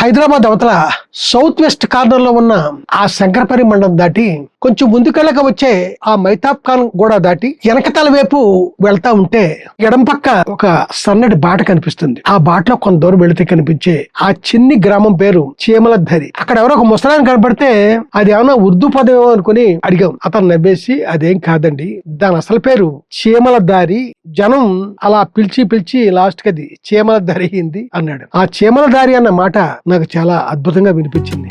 హైదరాబాద్ అవతల south west corner లో ఉన్న ఆ శంకరపల్లి మండలం దాటి కొంచెం ముందుకెళ్ళక వచ్చే ఆ మైతాబ్ ఖాన్ గోడ దాటి వెనకతల వైపు వెళ్తా ఉంటే ఎడం పక్క ఒక సన్నటి బాట కనిపిస్తుంది. ఆ బాటలో కొంత దూరం వెళితే కనిపించే ఆ చిన్ని గ్రామం పేరు చీమలద్దరి. అక్కడ ఎవరో ఒక ముసలాయన కనబడితే అది ఏమన్నా ఉర్దూ పదం అనుకుని అడిగాం. అతను నవ్వేసి అదేం కాదండి, దాని అసలు పేరు చీమలదారి. జనం అలా పిలిచి పిలిచి లాస్ట్ కది చీమలదారి అయింది అన్నాడు. ఆ చీమలదారి అన్న మాట నాకు చాలా అద్భుతంగా వినిపించింది.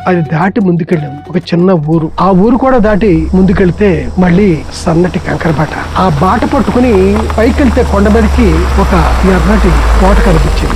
అది దాటి ముందుకెళ్ళాం ఒక చిన్న ఊరు. ఆ ఊరు కూడా దాటి ముందుకెళ్తే మళ్ళీ సన్నటి కంకర బాట. ఆ బాట పట్టుకుని పైకి వెళ్తే కొండ మీదకి ఒక ఎర్రటి కోట కనిపించింది.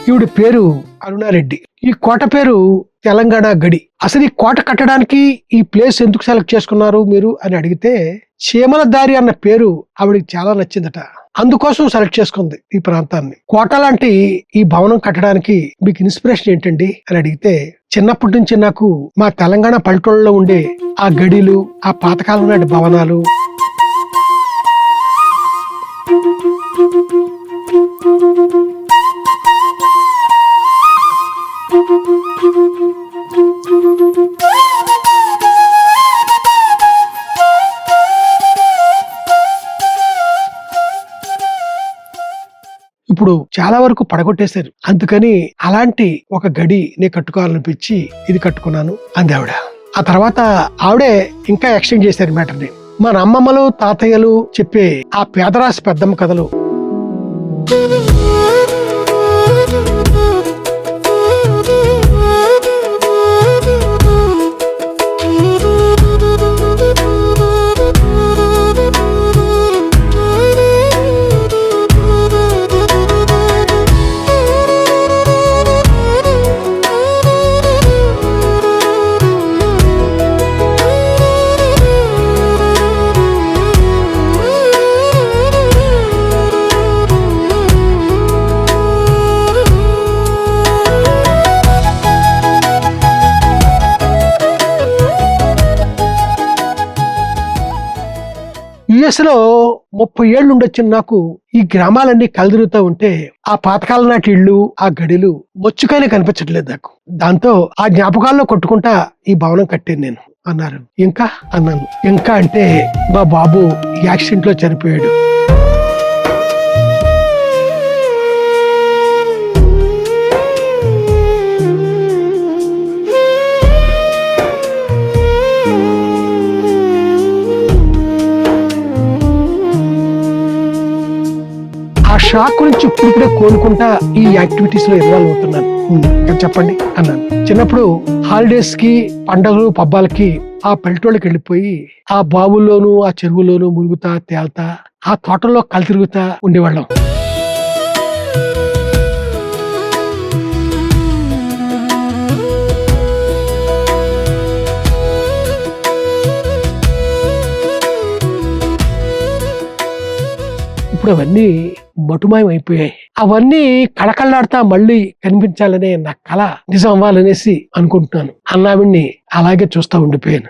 ఈవిడ పేరు అరుణారెడ్డి. ఈ కోట పేరు తెలంగాణ గడి. అసలు ఈ కోట కట్టడానికి ఈ ప్లేస్ ఎందుకు సెలెక్ట్ చేసుకున్నారు మీరు అని అడిగితే చీమలదారి అన్న పేరు ఆవిడికి చాలా నచ్చిందట. అందుకోసం సెలెక్ట్ చేసుకుంది ఈ ప్రాంతాన్ని. కోట లాంటి ఈ భవనం కట్టడానికి మీకు ఇన్స్పిరేషన్ ఏంటండి అని అడిగితే, చిన్నప్పటి నుంచి నాకు మా తెలంగాణ పల్లెటూళ్ళలో ఉండే ఆ గడిలు, ఆ పాతకాలం నాటి భవనాలు, ఇప్పుడు చాలా వరకు పడగొట్టేశారు. అందుకని అలాంటి ఒక గడి నేను కట్టుకోవాలనిపించి ఇది కట్టుకున్నాను అంది ఆవిడ. ఆ తర్వాత ఆవిడే ఇంకా ఎక్స్టెండ్ చేశారు మ్యాటర్ని. మన అమ్మమ్మలు తాతయ్యలు చెప్పే ఆ పేదరాశి పెద్దమ్మ కథలు, యుఎస్ లో 30 ఏళ్ళు ఉండొచ్చు నాకు. ఈ గ్రామాలన్నీ కలదిరుగుతూ ఉంటే ఆ పాతకాల నాటి ఇళ్ళు, ఆ గడిలు మొచ్చుకైనా కనిపించట్లేదు నాకు. దాంతో ఆ జ్ఞాపకాల్లో కొట్టుకుంటా ఈ భవనం కట్టాను నేను అన్నారు. ఇంకా అన్నాను. ఇంకా అంటే మా బాబు యాక్సిడెంట్ లో చనిపోయాడు. షాక్ నుంచి ఇప్పుడిప్పుడే కోలుకుంటా ఈ యాక్టివిటీస్ లో ఇన్వాల్వ్ అవుతున్నాను. ఇంకా చెప్పండి అన్నాను. చిన్నప్పుడు హాలిడేస్ కి, పండుగలు, పబ్బాలకి ఆ పల్లెటూళ్ళకి వెళ్ళిపోయి ఆ బావుల్లోనూ ఆ చెరువుల్లోనూ మురుగుతా తేల్తా ఆ తోటల్లో కలితిరుగుతా ఉండేవాళ్ళం. ఇప్పుడు అవన్నీ మటుమాయం అయిపోయాయి. అవన్నీ కళకళలాడుతా మళ్ళీ కనిపించాలనే నా కళ నిజం అవ్వాలనేసి అనుకుంటున్నాను. అన్నావిడ్ని అలాగే చూస్తా ఉండిపోయాను.